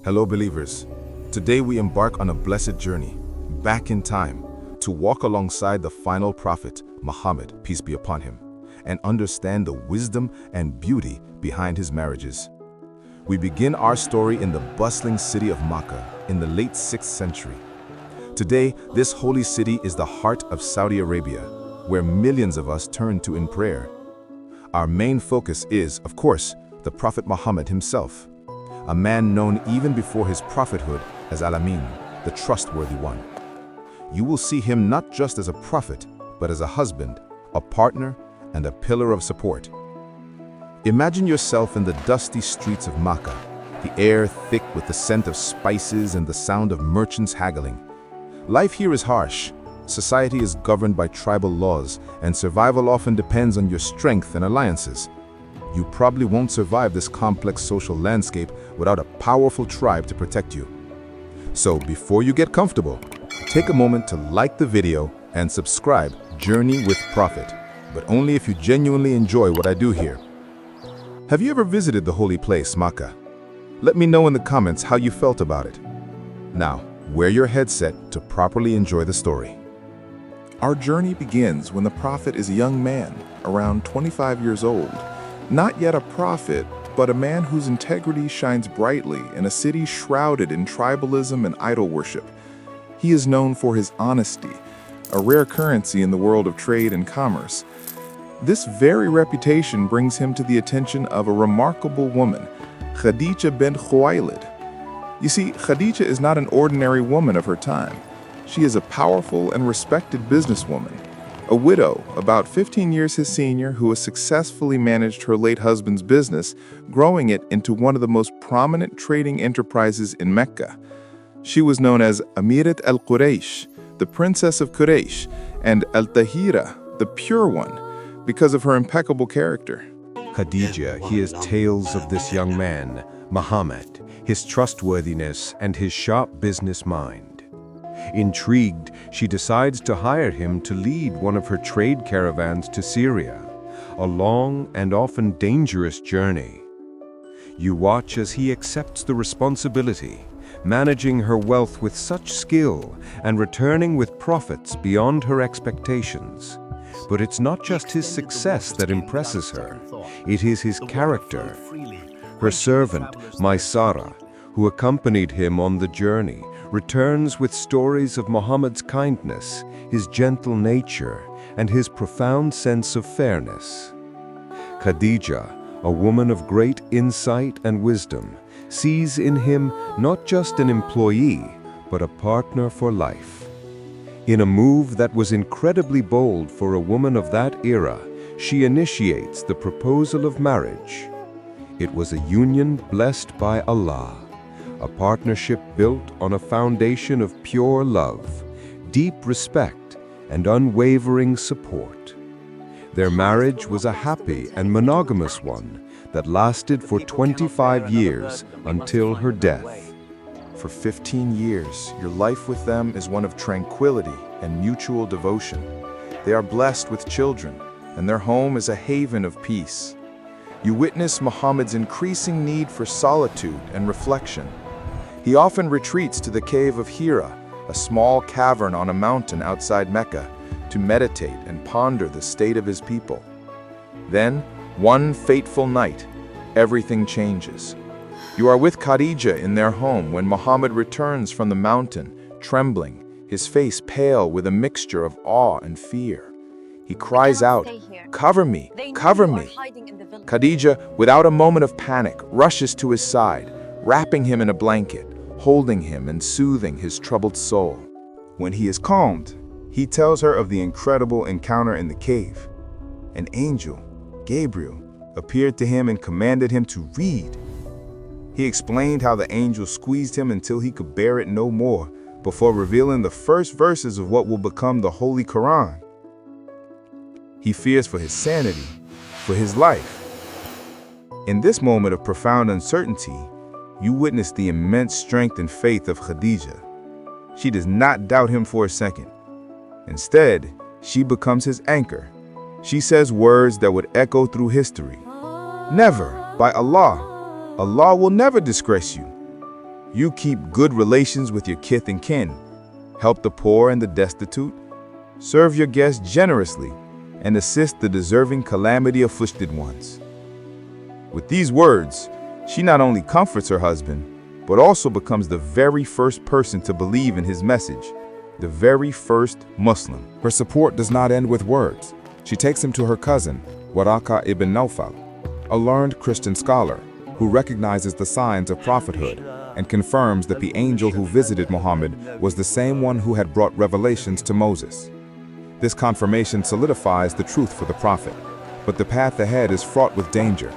Hello believers. Today we embark on a blessed journey, back in time, to walk alongside the final prophet, Muhammad, peace be upon him, and understand the wisdom and beauty behind his marriages. We begin our story in the bustling city of Makkah in the late 6th century. Today, this holy city is the heart of Saudi Arabia, where millions of us turn to in prayer. Our main focus is, of course, the Prophet Muhammad himself, a man known even before his prophethood as Al-Amin, the trustworthy one. You will see him not just as a prophet, but as a husband, a partner, and a pillar of support. Imagine yourself in the dusty streets of Makkah, the air thick with the scent of spices and the sound of merchants haggling. Life here is harsh. Society is governed by tribal laws, and survival often depends on your strength and alliances. You probably won't survive this complex social landscape without a powerful tribe to protect you. So before you get comfortable, take a moment to like the video and subscribe Journey with Prophet, but only if you genuinely enjoy what I do here. Have you ever visited the holy place, Makkah? Let me know in the comments how you felt about it. Now, wear your headset to properly enjoy the story. Our journey begins when the prophet is a young man, around 25 years old. Not yet a prophet, but a man whose integrity shines brightly in a city shrouded in tribalism and idol worship. He is known for his honesty, a rare currency in the world of trade and commerce. This very reputation brings him to the attention of a remarkable woman, Khadijah bint Khuwaylid. You see, Khadijah is not an ordinary woman of her time. She is a powerful and respected businesswoman, a widow about 15 years his senior who has successfully managed her late husband's business, growing it into one of the most prominent trading enterprises in Mecca. She was known as Amirat al-Quraysh, the Princess of Quraysh, and al-Tahira, the Pure One, because of her impeccable character. Khadijah hears tales of this young man, Muhammad, his trustworthiness and his sharp business mind. Intrigued, she decides to hire him to lead one of her trade caravans to Syria, a long and often dangerous journey. You watch as he accepts the responsibility, managing her wealth with such skill and returning with profits beyond her expectations. But it's not just his success that impresses her, it is his character. Her servant, Maysara, who accompanied him on the journey, returns with stories of Muhammad's kindness, his gentle nature, and his profound sense of fairness. Khadijah, a woman of great insight and wisdom, sees in him not just an employee, but a partner for life. In a move that was incredibly bold for a woman of that era, she initiates the proposal of marriage. It was a union blessed by Allah, a partnership built on a foundation of pure love, deep respect, and unwavering support. Their marriage was a happy and monogamous one that lasted for 25 years until her death. For 15 years, your life with them is one of tranquility and mutual devotion. They are blessed with children, and their home is a haven of peace. You witness Muhammad's increasing need for solitude and reflection. He often retreats to the cave of Hira, a small cavern on a mountain outside Mecca, to meditate and ponder the state of his people. Then, one fateful night, everything changes. You are with Khadijah in their home when Muhammad returns from the mountain, trembling, his face pale with a mixture of awe and fear. He cries out, "Cover me, cover me!" Khadijah, without a moment of panic, rushes to his side, wrapping him in a blanket, holding him and soothing his troubled soul. When he is calmed, he tells her of the incredible encounter in the cave. An angel, Gabriel, appeared to him and commanded him to read. He explained how the angel squeezed him until he could bear it no more, before revealing the first verses of what will become the Holy Qur'an. He fears for his sanity, for his life. In this moment of profound uncertainty, you witness the immense strength and faith of Khadijah. She does not doubt him for a second. Instead, she becomes his anchor. She says words that would echo through history. "Never, by Allah. Allah will never disgrace you." You keep good relations with your kith and kin, help the poor and the destitute, serve your guests generously, and assist the deserving calamity-afflicted ones. With these words, she not only comforts her husband, but also becomes the very first person to believe in his message, the very first Muslim. Her support does not end with words. She takes him to her cousin, Waraka ibn Nawfal, a learned Christian scholar who recognizes the signs of prophethood and confirms that the angel who visited Muhammad was the same one who had brought revelations to Moses. This confirmation solidifies the truth for the prophet, but the path ahead is fraught with danger.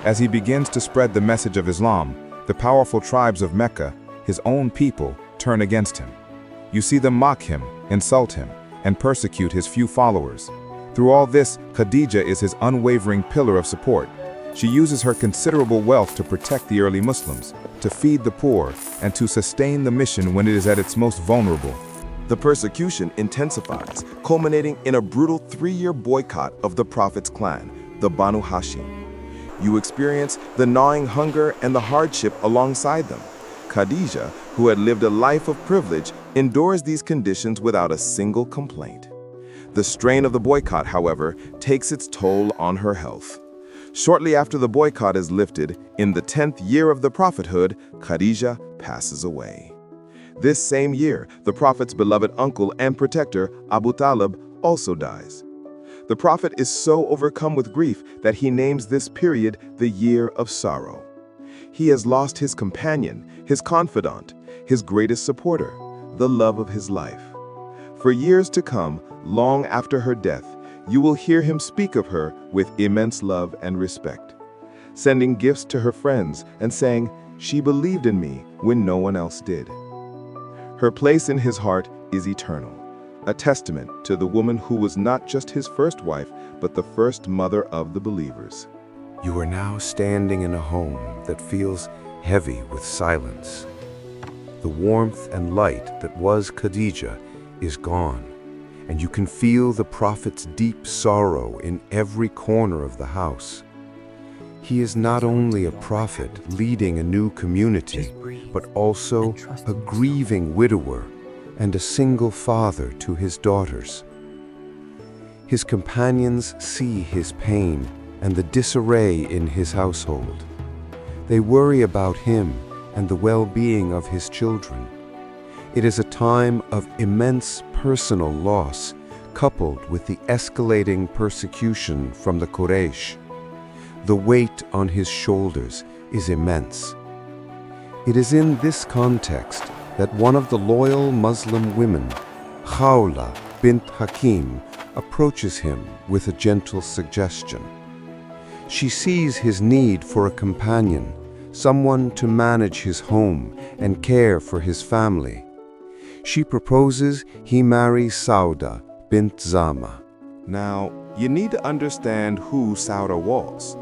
As he begins to spread the message of Islam, the powerful tribes of Mecca, his own people, turn against him. You see them mock him, insult him, and persecute his few followers. Through all this, Khadijah is his unwavering pillar of support. She uses her considerable wealth to protect the early Muslims, to feed the poor, and to sustain the mission when it is at its most vulnerable. The persecution intensifies, culminating in a brutal 3-year boycott of the Prophet's clan, the Banu Hashim. You experience the gnawing hunger and the hardship alongside them. Khadijah, who had lived a life of privilege, endures these conditions without a single complaint. The strain of the boycott, however, takes its toll on her health. Shortly after the boycott is lifted, in the 10th year of the prophethood, Khadijah passes away. This same year, the Prophet's beloved uncle and protector, Abu Talib, also dies. The Prophet is so overcome with grief that he names this period the Year of Sorrow. He has lost his companion, his confidant, his greatest supporter, the love of his life. For years to come, long after her death, you will hear him speak of her with immense love and respect, sending gifts to her friends and saying, "She believed in me when no one else did." Her place in his heart is eternal, a testament to the woman who was not just his first wife, but the first mother of the believers. You are now standing in a home that feels heavy with silence. The warmth and light that was Khadijah is gone, and you can feel the Prophet's deep sorrow in every corner of the house. He is not only a prophet leading a new community, but also a grieving widower and a single father to his daughters. His companions see his pain and the disarray in his household. They worry about him and the well-being of his children. It is a time of immense personal loss, coupled with the escalating persecution from the Quraysh. The weight on his shoulders is immense. It is in this context that one of the loyal Muslim women, Khawla bint Hakim, approaches him with a gentle suggestion. She sees his need for a companion, someone to manage his home and care for his family. She proposes he marry Sawda bint Zam'a. Now, you need to understand who Sawda was.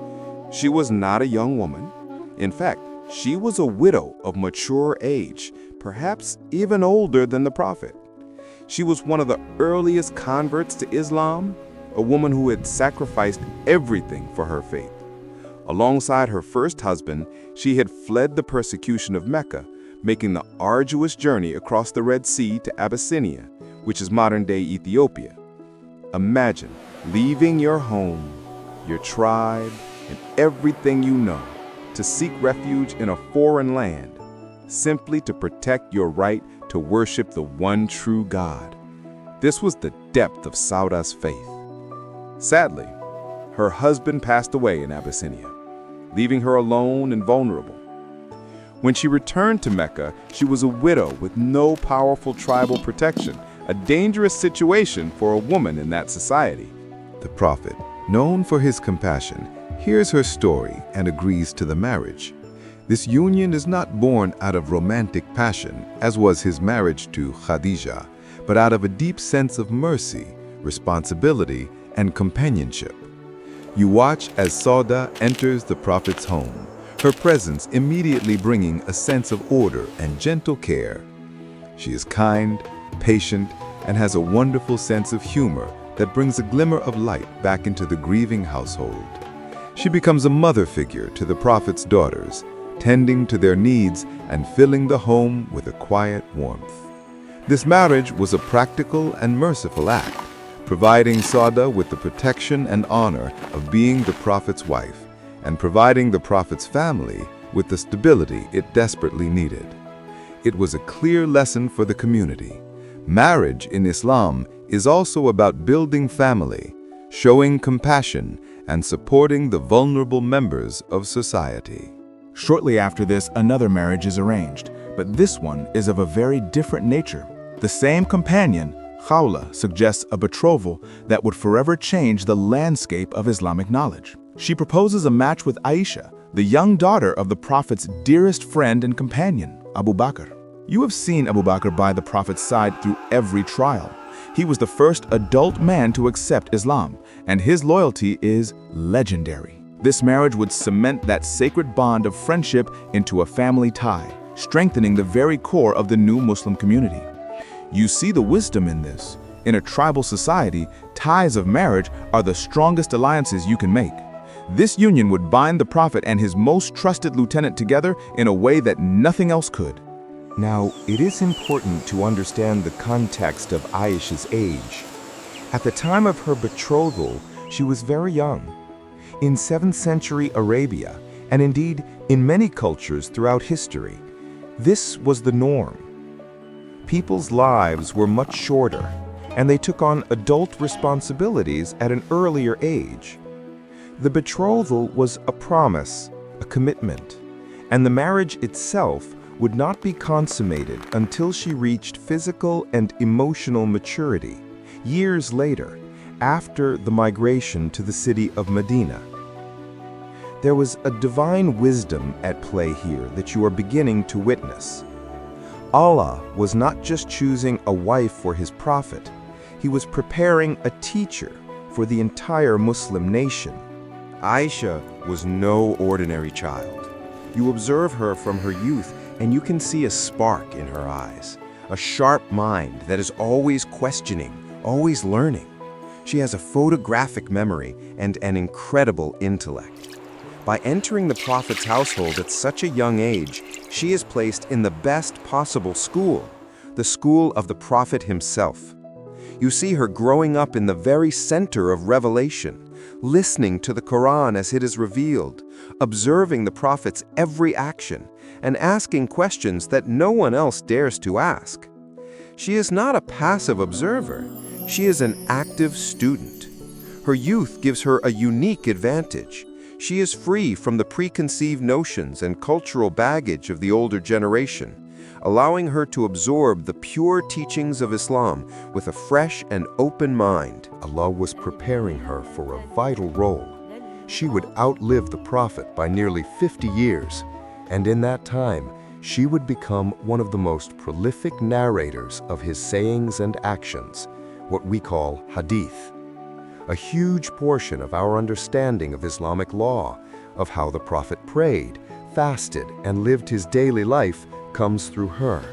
She was not a young woman. In fact, she was a widow of mature age, perhaps even older than the Prophet. She was one of the earliest converts to Islam, a woman who had sacrificed everything for her faith. Alongside her first husband, she had fled the persecution of Mecca, making the arduous journey across the Red Sea to Abyssinia, which is modern-day Ethiopia. Imagine leaving your home, your tribe, and everything you know to seek refuge in a foreign land, simply to protect your right to worship the one true God. This was the depth of Sawda's faith. Sadly, her husband passed away in Abyssinia, leaving her alone and vulnerable. When she returned to Mecca, she was a widow with no powerful tribal protection, a dangerous situation for a woman in that society. The Prophet, known for his compassion, hears her story and agrees to the marriage. This union is not born out of romantic passion, as was his marriage to Khadijah, but out of a deep sense of mercy, responsibility, and companionship. You watch as Sawda enters the Prophet's home, her presence immediately bringing a sense of order and gentle care. She is kind, patient, and has a wonderful sense of humor that brings a glimmer of light back into the grieving household. She becomes a mother figure to the Prophet's daughters, tending to their needs and filling the home with a quiet warmth. This marriage was a practical and merciful act, providing Sawda with the protection and honor of being the Prophet's wife, and providing the Prophet's family with the stability it desperately needed. It was a clear lesson for the community. Marriage in Islam is also about building family, showing compassion, and supporting the vulnerable members of society. Shortly after this, another marriage is arranged, but this one is of a very different nature. The same companion, Khawla, suggests a betrothal that would forever change the landscape of Islamic knowledge. She proposes a match with Aisha, the young daughter of the Prophet's dearest friend and companion, Abu Bakr. You have seen Abu Bakr by the Prophet's side through every trial. He was the first adult man to accept Islam, and his loyalty is legendary. This marriage would cement that sacred bond of friendship into a family tie, strengthening the very core of the new Muslim community. You see the wisdom in this. In a tribal society, ties of marriage are the strongest alliances you can make. This union would bind the Prophet and his most trusted lieutenant together in a way that nothing else could. Now, it is important to understand the context of Aisha's age. At the time of her betrothal, she was very young. In 7th century Arabia, and indeed in many cultures throughout history, this was the norm. People's lives were much shorter, and they took on adult responsibilities at an earlier age. The betrothal was a promise, a commitment, and the marriage itself would not be consummated until she reached physical and emotional maturity, years later, after the migration to the city of Medina. There was a divine wisdom at play here that you are beginning to witness. Allah was not just choosing a wife for his prophet, he was preparing a teacher for the entire Muslim nation. Aisha was no ordinary child. You observe her from her youth and you can see a spark in her eyes, a sharp mind that is always questioning, always learning. She has a photographic memory and an incredible intellect. By entering the Prophet's household at such a young age, she is placed in the best possible school, the school of the Prophet himself. You see her growing up in the very center of revelation, listening to the Qur'an as it is revealed, observing the Prophet's every action, and asking questions that no one else dares to ask. She is not a passive observer, she is an active student. Her youth gives her a unique advantage. She is free from the preconceived notions and cultural baggage of the older generation, allowing her to absorb the pure teachings of Islam with a fresh and open mind. Allah was preparing her for a vital role. She would outlive the Prophet by nearly 50 years, and in that time, she would become one of the most prolific narrators of his sayings and actions, what we call Hadith. A huge portion of our understanding of Islamic law, of how the Prophet prayed, fasted, and lived his daily life comes through her.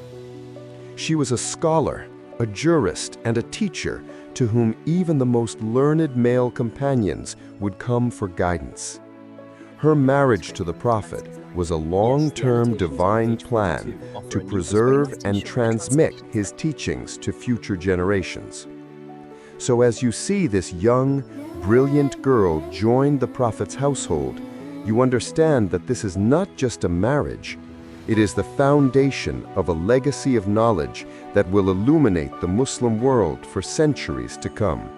She was a scholar, a jurist, and a teacher to whom even the most learned male companions would come for guidance. Her marriage to the Prophet was a long-term divine plan to preserve and transmit his teachings to future generations. So as you see this young, brilliant girl join the Prophet's household, you understand that this is not just a marriage, it is the foundation of a legacy of knowledge that will illuminate the Muslim world for centuries to come.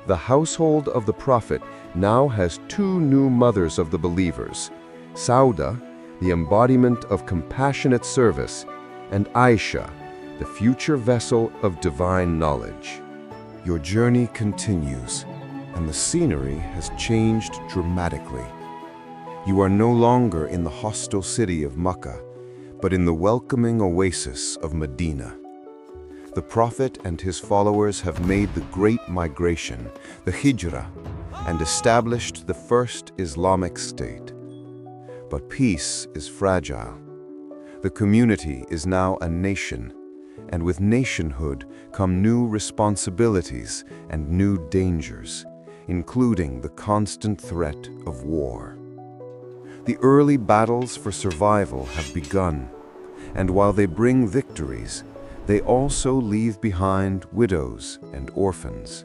The household of the Prophet now has two new mothers of the believers, Sawda, the embodiment of compassionate service, and Aisha, the future vessel of divine knowledge. Your journey continues, and the scenery has changed dramatically. You are no longer in the hostile city of Makkah, but in the welcoming oasis of Medina. The Prophet and his followers have made the great migration, the Hijrah, and established the first Islamic state. But peace is fragile. The community is now a nation, and with nationhood come new responsibilities and new dangers, including the constant threat of war. The early battles for survival have begun, and while they bring victories, they also leave behind widows and orphans.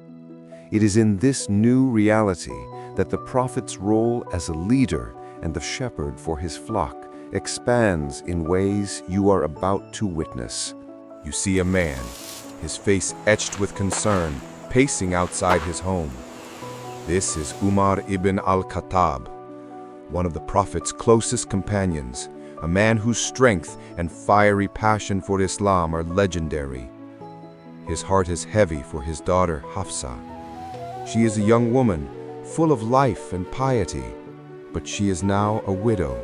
It is in this new reality that the Prophet's role as a leader and the shepherd for his flock expands in ways you are about to witness. You see a man, his face etched with concern, pacing outside his home. This is Umar ibn al-Khattab, one of the Prophet's closest companions, a man whose strength and fiery passion for Islam are legendary. His heart is heavy for his daughter Hafsa. She is a young woman, full of life and piety, but she is now a widow.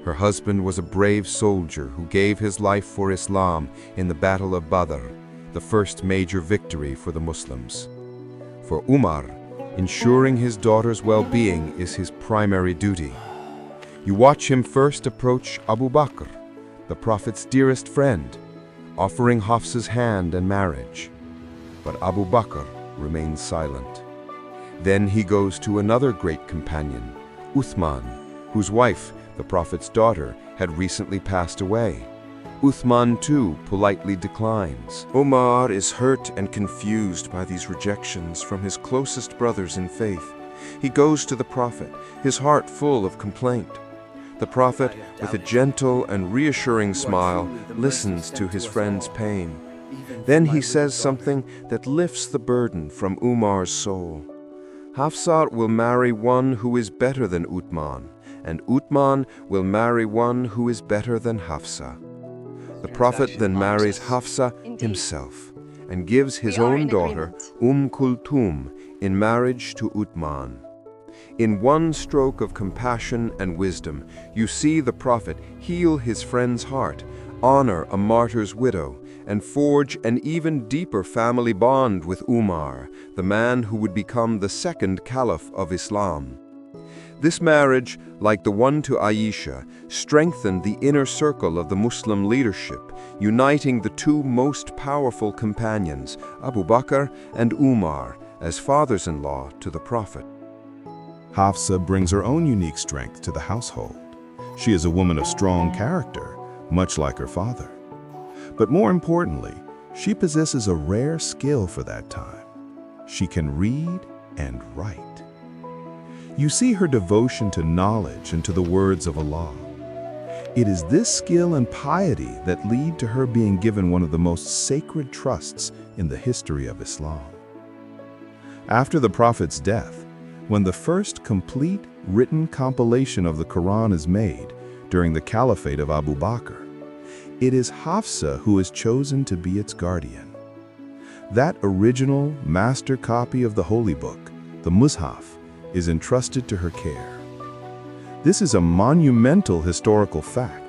Her husband was a brave soldier who gave his life for Islam in the Battle of Badr, the first major victory for the Muslims. For Umar, ensuring his daughter's well-being is his primary duty. You watch him first approach Abu Bakr, the Prophet's dearest friend, offering Hafsa's hand in marriage. But Abu Bakr remains silent. Then he goes to another great companion, Uthman, whose wife, the Prophet's daughter, had recently passed away. Uthman too politely declines. Umar is hurt and confused by these rejections from his closest brothers in faith. He goes to the Prophet, his heart full of complaint. The Prophet, with a gentle and reassuring smile, listens to his friend's pain. Then he says something that lifts the burden from Umar's soul. Hafsa will marry one who is better than Uthman, and Uthman will marry one who is better than Hafsa. The Prophet then marries Hafsa himself and gives his own daughter, Kulthum, in marriage to Uthman. In one stroke of compassion and wisdom, you see the Prophet heal his friend's heart, honor a martyr's widow, and forge an even deeper family bond with Umar, the man who would become the second caliph of Islam. This marriage, like the one to Aisha, strengthened the inner circle of the Muslim leadership, uniting the two most powerful companions, Abu Bakr and Umar, as fathers-in-law to the Prophet. Hafsa brings her own unique strength to the household. She is a woman of strong character, much like her father. But more importantly, she possesses a rare skill for that time. She can read and write. You see her devotion to knowledge and to the words of Allah. It is this skill and piety that lead to her being given one of the most sacred trusts in the history of Islam. After the Prophet's death, when the first complete written compilation of the Qur'an is made during the Caliphate of Abu Bakr, it is Hafsa who is chosen to be its guardian. That original master copy of the Holy Book, the Mus'haf, is entrusted to her care. This is a monumental historical fact.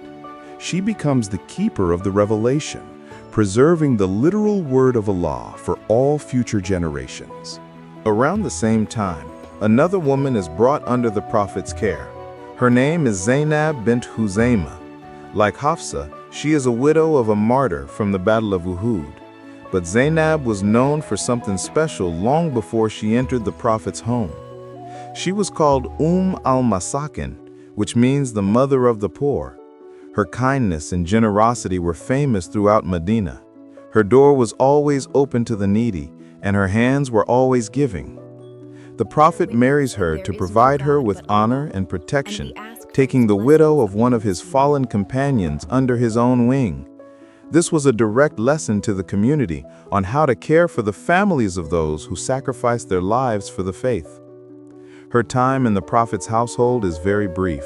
She becomes the keeper of the revelation, preserving the literal word of Allah for all future generations. Around the same time, another woman is brought under the Prophet's care. Her name is Zaynab bint Huzaymah. Like Hafsa, she is a widow of a martyr from the Battle of Uhud. But Zaynab was known for something special long before she entered the Prophet's home. She was called al-Masakin, which means the mother of the poor. Her kindness and generosity were famous throughout Madinah. Her door was always open to the needy, and her hands were always giving. The Prophet marries her to provide her with honor and protection, taking the widow of one of his fallen companions under his own wing. This was a direct lesson to the community on how to care for the families of those who sacrificed their lives for the faith. Her time in the Prophet's household is very brief.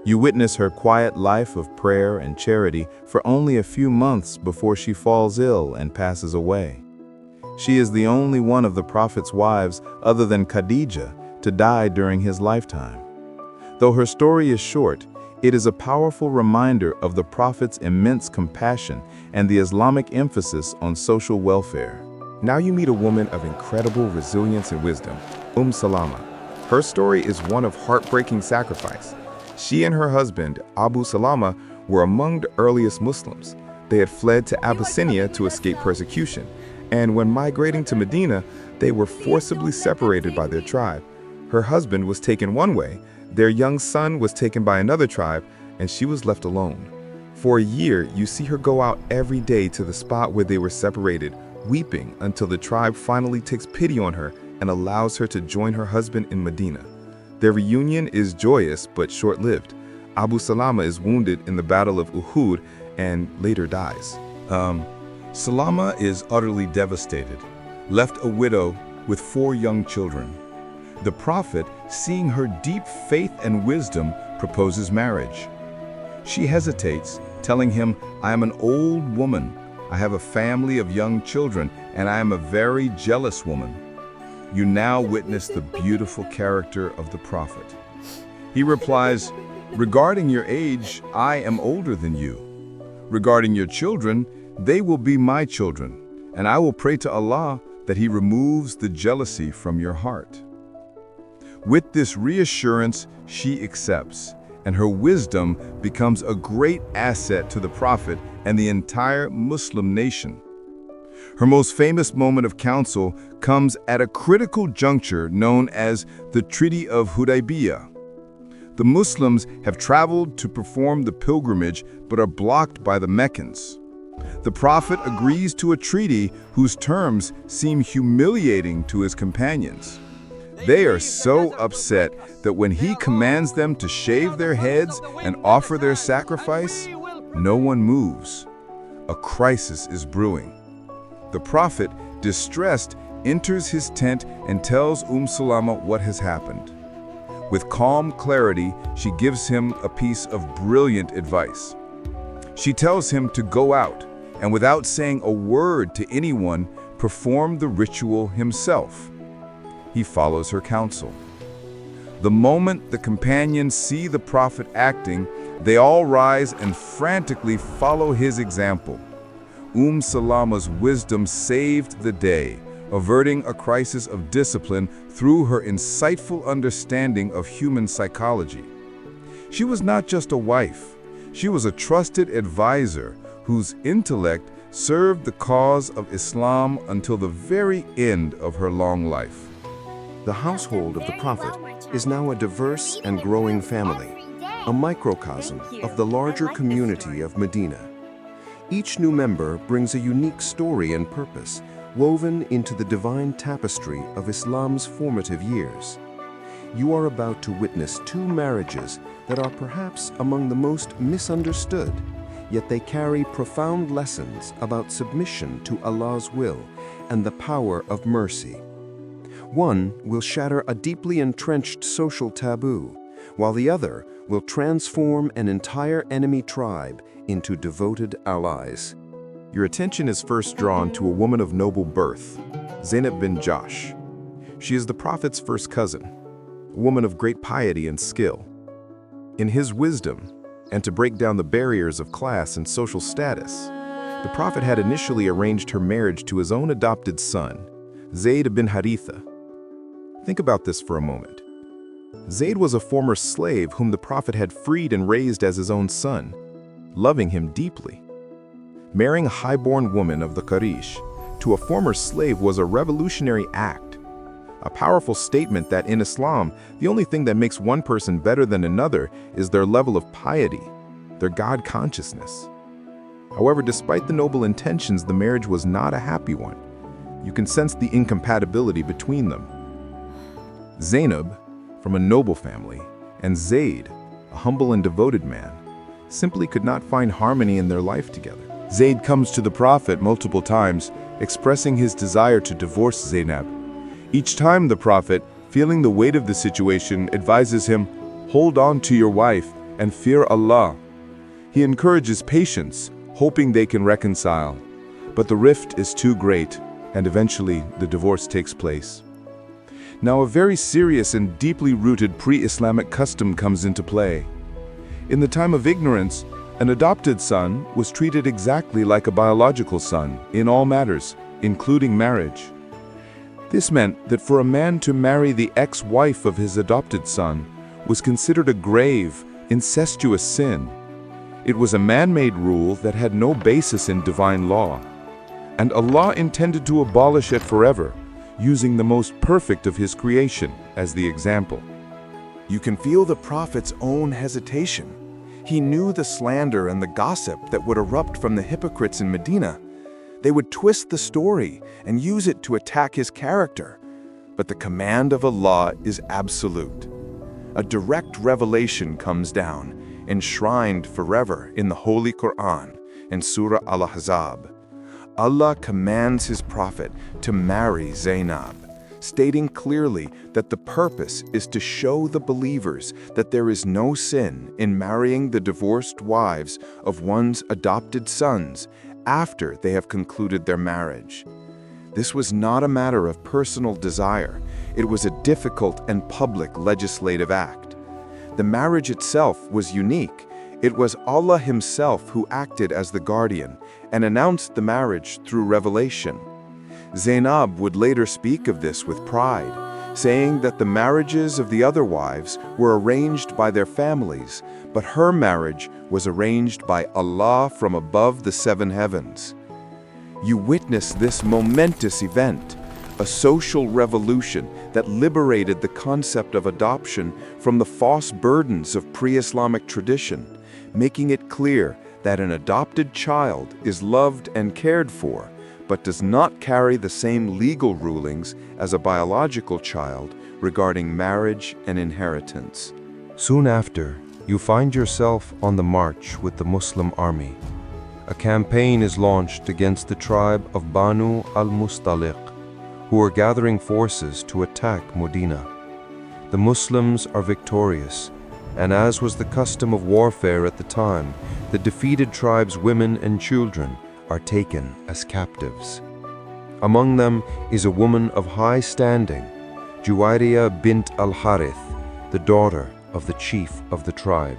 You witness her quiet life of prayer and charity for only a few months before she falls ill and passes away. She is the only one of the Prophet's wives, other than Khadijah, to die during his lifetime. Though her story is short, it is a powerful reminder of the Prophet's immense compassion and the Islamic emphasis on social welfare. Now you meet a woman of incredible resilience and wisdom, Salama. Her story is one of heartbreaking sacrifice. She and her husband, Abu Salama, were among the earliest Muslims. They had fled to Abyssinia to escape persecution, and when migrating to Medina, they were forcibly separated by their tribe. Her husband was taken one way, Their young son was taken by another tribe, and she was left alone. For a year, you see her go out every day to the spot where they were separated, weeping until the tribe finally takes pity on her and allows her to join her husband in Medina. Their reunion is joyous but short-lived. Abu Salama is wounded in the Battle of Uhud and later dies. Salama is utterly devastated, left a widow with 4 young children. The Prophet, seeing her deep faith and wisdom, proposes marriage. She hesitates, telling him, "I am an old woman. I have a family of young children, and I am a very jealous woman." You now witness the beautiful character of the Prophet. He replies, "Regarding your age, I am older than you. Regarding your children, they will be my children, and I will pray to Allah that He removes the jealousy from your heart." With this reassurance, she accepts, and her wisdom becomes a great asset to the Prophet and the entire Muslim nation. Her most famous moment of counsel comes at a critical juncture known as the Treaty of Hudaybiyah. The Muslims have traveled to perform the pilgrimage but are blocked by the Meccans. The Prophet agrees to a treaty whose terms seem humiliating to his companions. They are so upset that when he commands them to shave their heads and offer their sacrifice, no one moves. A crisis is brewing. The Prophet, distressed, enters his tent and tells Salama what has happened. With calm clarity, she gives him a piece of brilliant advice. She tells him to go out and, without saying a word to anyone, perform the ritual himself. He follows her counsel. The moment the companions see the Prophet acting, they all rise and frantically follow his example. Salama's wisdom saved the day, averting a crisis of discipline through her insightful understanding of human psychology. She was not just a wife, she was a trusted advisor whose intellect served the cause of Islam until the very end of her long life. The household of the Prophet is now a diverse and growing family, a microcosm of the larger community of Medina. Each new member brings a unique story and purpose, woven into the divine tapestry of Islam's formative years. You are about to witness 2 marriages that are perhaps among the most misunderstood, yet they carry profound lessons about submission to Allah's will and the power of mercy. One will shatter a deeply entrenched social taboo, while the other will transform an entire enemy tribe into devoted allies. Your attention is first drawn to a woman of noble birth, Zaynab bin Josh. She is the Prophet's first cousin, a woman of great piety and skill. In his wisdom, and to break down the barriers of class and social status, the Prophet had initially arranged her marriage to his own adopted son, Zayd bin Haritha. Think about this for a moment. Zayd was a former slave whom the Prophet had freed and raised as his own son, loving him deeply. Marrying a highborn woman of the Quraysh to a former slave was a revolutionary act, a powerful statement that in Islam, the only thing that makes one person better than another is their level of piety, their God consciousness. However, despite the noble intentions, the marriage was not a happy one. You can sense the incompatibility between them. Zaynab, from a noble family, and Zayd, a humble and devoted man, simply could not find harmony in their life together. Zayd comes to the Prophet multiple times, expressing his desire to divorce Zaynab. Each time the Prophet, feeling the weight of the situation, advises him, "Hold on to your wife and fear Allah." He encourages patience, hoping they can reconcile. But the rift is too great, and eventually the divorce takes place. Now a very serious and deeply rooted pre-Islamic custom comes into play. In the time of ignorance, an adopted son was treated exactly like a biological son in all matters, including marriage. This meant that for a man to marry the ex-wife of his adopted son was considered a grave, incestuous sin. It was a man-made rule that had no basis in divine law, and Allah intended to abolish it forever, using the most perfect of His creation as the example. You can feel the Prophet's own hesitation. He knew the slander and the gossip that would erupt from the hypocrites in Medina. They would twist the story and use it to attack his character. But the command of Allah is absolute. A direct revelation comes down, enshrined forever in the Holy Qur'an in Surah Al-Ahzab. Allah commands his Prophet to marry Zaynab, stating clearly that the purpose is to show the believers that there is no sin in marrying the divorced wives of one's adopted sons after they have concluded their marriage. This was not a matter of personal desire. It was a difficult and public legislative act. The marriage itself was unique. It was Allah himself who acted as the guardian and announced the marriage through revelation. Zaynab would later speak of this with pride, saying that the marriages of the other wives were arranged by their families, but her marriage was arranged by Allah from above the 7 heavens. You witness this momentous event, a social revolution that liberated the concept of adoption from the false burdens of pre-Islamic tradition, making it clear that an adopted child is loved and cared for, but does not carry the same legal rulings as a biological child regarding marriage and inheritance. Soon after, you find yourself on the march with the Muslim army. A campaign is launched against the tribe of Banu al-Mustaliq, who are gathering forces to attack Medina. The Muslims are victorious, and as was the custom of warfare at the time, the defeated tribe's women and children are taken as captives. Among them is a woman of high standing, Juwayriyah bint al-Harith, the daughter of the chief of the tribe.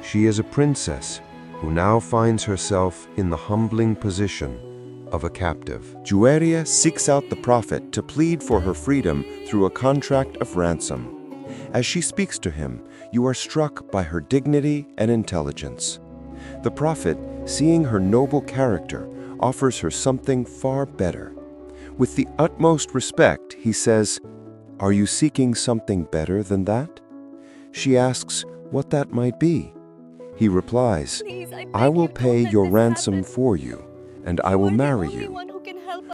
She is a princess who now finds herself in the humbling position of a captive. Juwayriyah seeks out the Prophet to plead for her freedom through a contract of ransom. As she speaks to him, you are struck by her dignity and intelligence. The Prophet, seeing her noble character, offers her something far better. With the utmost respect, he says, "Are you seeking something better than that?" She asks what that might be. He replies, "I will pay your ransom for you, and I will marry you."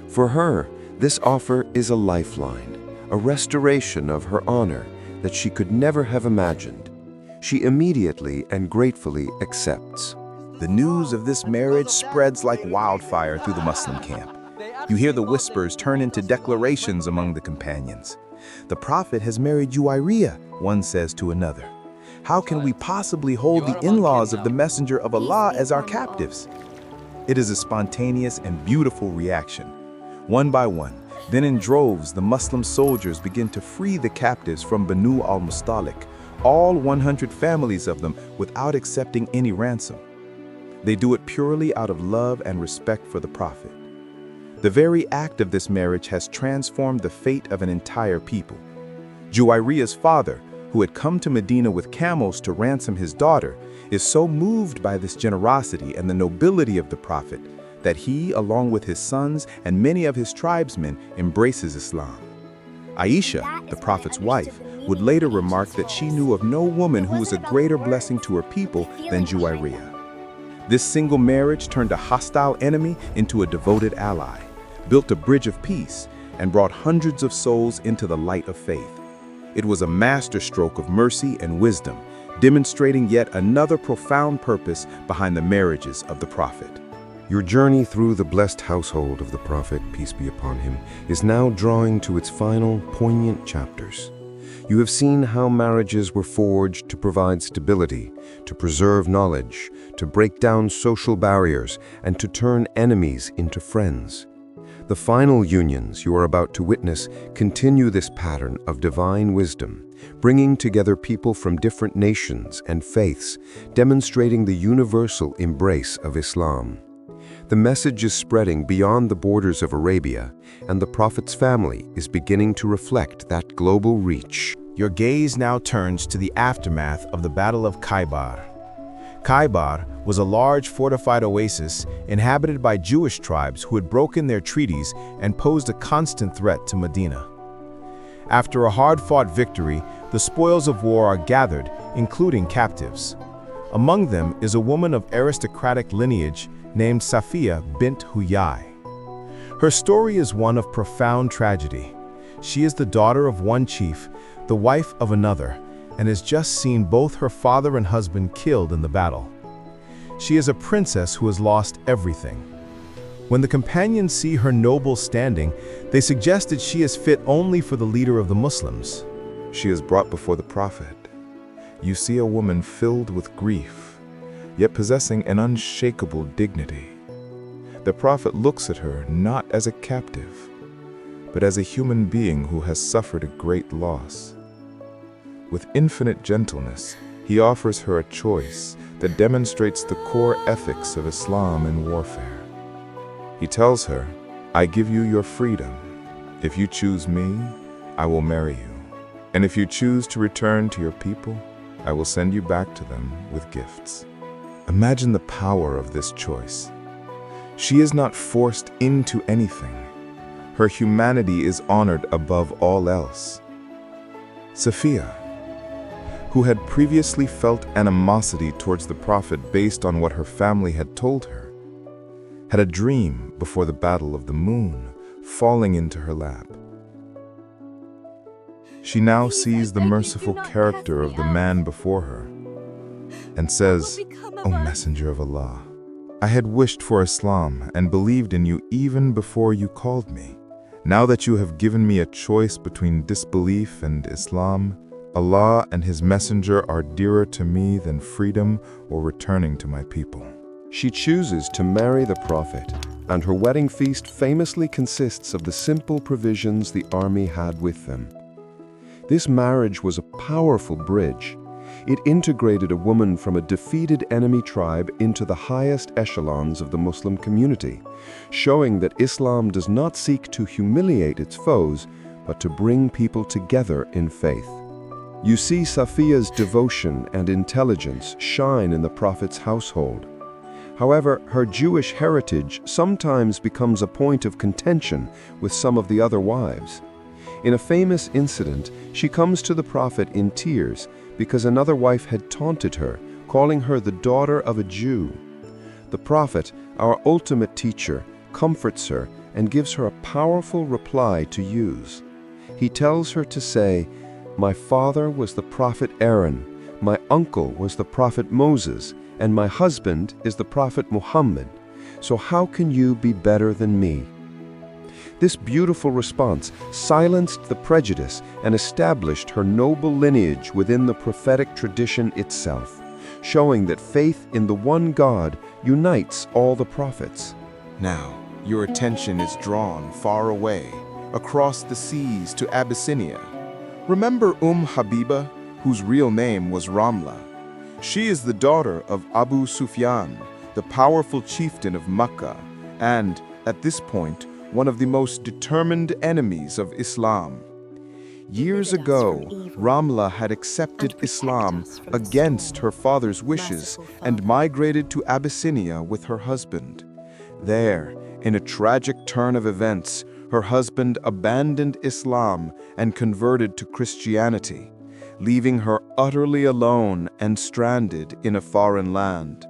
For her, this offer is a lifeline, a restoration of her honor that she could never have imagined. She immediately and gratefully accepts. The news of this marriage spreads like wildfire through the Muslim camp. You hear the whispers turn into declarations among the companions. The Prophet has married Juwayriyah, one says to another. How can we possibly hold the in-laws of the Messenger of Allah as our captives? It is a spontaneous and beautiful reaction. One by one, then in droves, the Muslim soldiers begin to free the captives from Banu al-Mustaliq, all 100 families of them, without accepting any ransom. They do it purely out of love and respect for the Prophet. The very act of this marriage has transformed the fate of an entire people. Juwayriyah's father, who had come to Medina with camels to ransom his daughter, is so moved by this generosity and the nobility of the Prophet that he, along with his sons and many of his tribesmen, embraces Islam. Aisha, the Prophet's wife, would later remark that she knew of no woman who was a greater blessing to her people than Juwayriyah. This single marriage turned a hostile enemy into a devoted ally, built a bridge of peace, and brought hundreds of souls into the light of faith. It was a masterstroke of mercy and wisdom, demonstrating yet another profound purpose behind the marriages of the Prophet. Your journey through the blessed household of the Prophet, peace be upon him, is now drawing to its final poignant chapters. You have seen how marriages were forged to provide stability, to preserve knowledge, to break down social barriers, and to turn enemies into friends. The final unions you are about to witness continue this pattern of divine wisdom, bringing together people from different nations and faiths, demonstrating the universal embrace of Islam. The message is spreading beyond the borders of Arabia, and the Prophet's family is beginning to reflect that global reach. Your gaze now turns to the aftermath of the Battle of Khaybar. Khaybar was a large fortified oasis inhabited by Jewish tribes who had broken their treaties and posed a constant threat to Medina. After a hard-fought victory, the spoils of war are gathered, including captives. Among them is a woman of aristocratic lineage named Safiyya bint Huyai. Her story is one of profound tragedy. She is the daughter of one chief, the wife of another, and has just seen both her father and husband killed in the battle. She is a princess who has lost everything. When the companions see her noble standing, they suggest that she is fit only for the leader of the Muslims. She is brought before the Prophet. You see a woman filled with grief, yet possessing an unshakable dignity. The Prophet looks at her not as a captive, but as a human being who has suffered a great loss. With infinite gentleness, he offers her a choice that demonstrates the core ethics of Islam in warfare. He tells her, I give you your freedom. If you choose me, I will marry you. And if you choose to return to your people, I will send you back to them with gifts. Imagine the power of this choice. She is not forced into anything. Her humanity is honored above all else. Safiyya, who had previously felt animosity towards the Prophet based on what her family had told her, had a dream before the battle of the moon falling into her lap. She now sees the merciful character of the man before her and says, O Messenger of Allah, I had wished for Islam and believed in you even before you called me. Now that you have given me a choice between disbelief and Islam, Allah and His Messenger are dearer to me than freedom or returning to my people. She chooses to marry the Prophet, and her wedding feast famously consists of the simple provisions the army had with them. This marriage was a powerful bridge. It integrated a woman from a defeated enemy tribe into the highest echelons of the Muslim community, showing that Islam does not seek to humiliate its foes, but to bring people together in faith. You see Safiyya's devotion and intelligence shine in the Prophet's household. However, her Jewish heritage sometimes becomes a point of contention with some of the other wives. In a famous incident, she comes to the Prophet in tears because another wife had taunted her, calling her the daughter of a Jew. The Prophet, our ultimate teacher, comforts her and gives her a powerful reply to use. He tells her to say, My father was the Prophet Aaron, my uncle was the Prophet Moses, and my husband is the Prophet Muhammad. So how can you be better than me? This beautiful response silenced the prejudice and established her noble lineage within the prophetic tradition itself, showing that faith in the one God unites all the prophets. Now, your attention is drawn far away, across the seas to Abyssinia. Remember Habiba, whose real name was Ramla. She is the daughter of Abu Sufyan, the powerful chieftain of Makkah, and, at this point, one of the most determined enemies of Islam. Years ago, Ramla had accepted Islam against her father's wishes and migrated to Abyssinia with her husband. There, in a tragic turn of events, her husband abandoned Islam and converted to Christianity, leaving her utterly alone and stranded in a foreign land.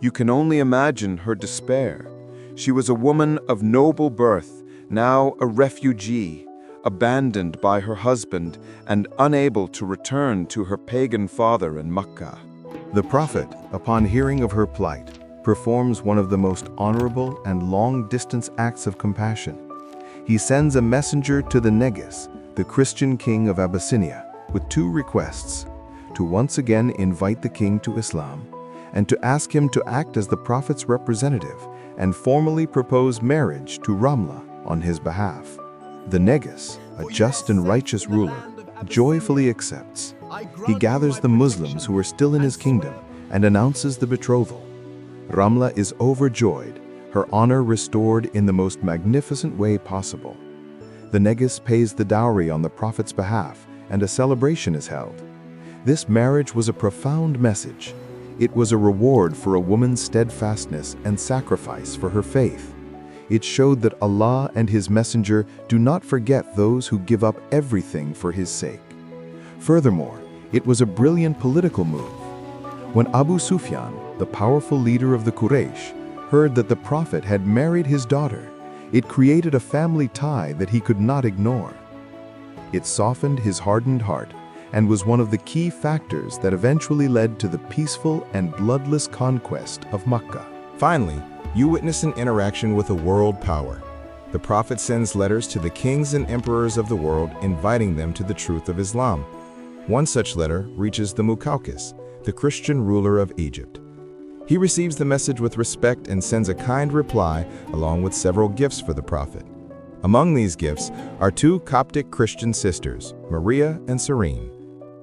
You can only imagine her despair. She was a woman of noble birth, now a refugee, abandoned by her husband and unable to return to her pagan father in Makkah. The Prophet, upon hearing of her plight, performs one of the most honorable and long-distance acts of compassion. He sends a messenger to the Negus, the Christian king of Abyssinia, with two requests: to once again invite the king to Islam, and to ask him to act as the Prophet's representative and formally propose marriage to Ramla on his behalf. The Negus, a just and righteous ruler, joyfully accepts. He gathers the Muslims who are still in his kingdom and announces the betrothal. Ramla is overjoyed, her honor restored in the most magnificent way possible. The Negus pays the dowry on the Prophet's behalf, and a celebration is held. This marriage was a profound message. It was a reward for a woman's steadfastness and sacrifice for her faith. It showed that Allah and His Messenger do not forget those who give up everything for His sake. Furthermore, it was a brilliant political move. When Abu Sufyan, the powerful leader of the Quraysh, heard that the Prophet had married his daughter, it created a family tie that he could not ignore. It softened his hardened heart and was one of the key factors that eventually led to the peaceful and bloodless conquest of Makkah. Finally, you witness an interaction with a world power. The Prophet sends letters to the kings and emperors of the world inviting them to the truth of Islam. One such letter reaches the Muqawqis, the Christian ruler of Egypt. He receives the message with respect and sends a kind reply along with several gifts for the Prophet. Among these gifts are 2 Coptic Christian sisters, Maria and Serene.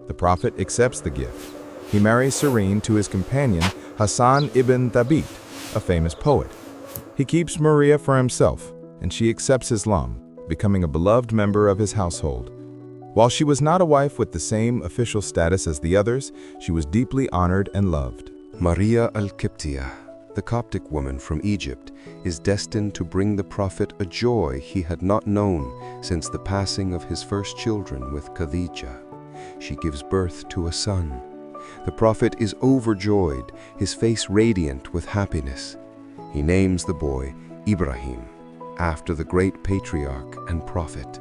The Prophet accepts the gift. He marries Serene to his companion Hassan ibn Thabit, a famous poet. He keeps Maria for himself, and she accepts Islam, becoming a beloved member of his household. While she was not a wife with the same official status as the others, she was deeply honored and loved. Maria al-Qibtiyya, the Coptic woman from Egypt, is destined to bring the Prophet a joy he had not known since the passing of his first children with Khadijah. She gives birth to a son. The Prophet is overjoyed, his face radiant with happiness. He names the boy Ibrahim, after the great patriarch and prophet.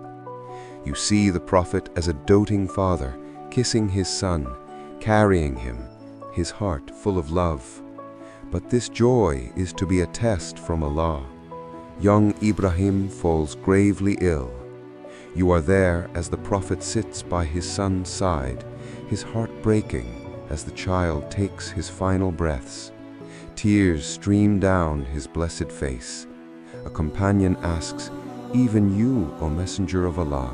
You see the Prophet as a doting father, kissing his son, carrying him, his heart full of love. But this joy is to be a test from Allah. Young Ibrahim falls gravely ill. You are there as the Prophet sits by his son's side, his heart breaking as the child takes his final breaths. Tears stream down his blessed face. A companion asks, "Even you, O Messenger of Allah?"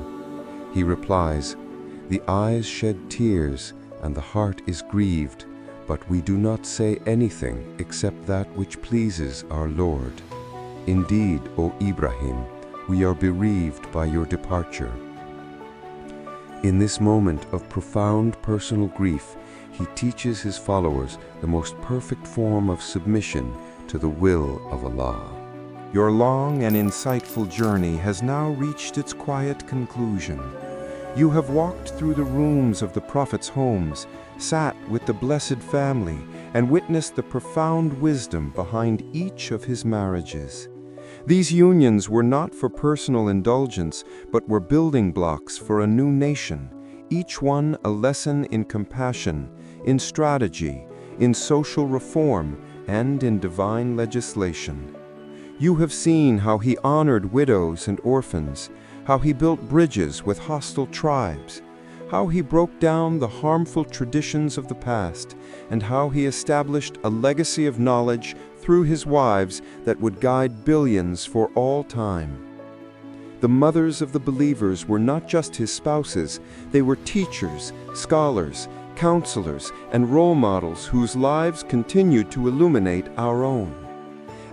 He replies, "The eyes shed tears and the heart is grieved, but we do not say anything except that which pleases our Lord. Indeed, O Ibrahim, we are bereaved by your departure." In this moment of profound personal grief, he teaches his followers the most perfect form of submission to the will of Allah. Your long and insightful journey has now reached its quiet conclusion. You have walked through the rooms of the Prophet's homes, sat with the blessed family, and witnessed the profound wisdom behind each of his marriages. These unions were not for personal indulgence, but were building blocks for a new nation, each one a lesson in compassion, in strategy, in social reform, and in divine legislation. You have seen how he honored widows and orphans, how he built bridges with hostile tribes, how he broke down the harmful traditions of the past, and how he established a legacy of knowledge through his wives that would guide billions for all time. The mothers of the believers were not just his spouses, they were teachers, scholars, counselors, and role models whose lives continued to illuminate our own.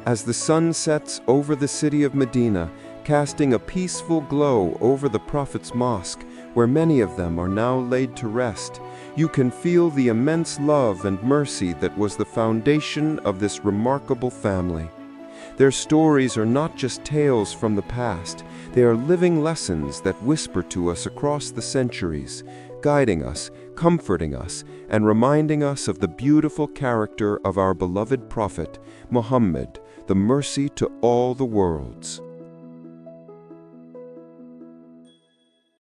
As the sun sets over the city of Medina, casting a peaceful glow over the Prophet's mosque, where many of them are now laid to rest, you can feel the immense love and mercy that was the foundation of this remarkable family. Their stories are not just tales from the past, they are living lessons that whisper to us across the centuries, guiding us, comforting us, and reminding us of the beautiful character of our beloved Prophet, Muhammad, the mercy to all the worlds.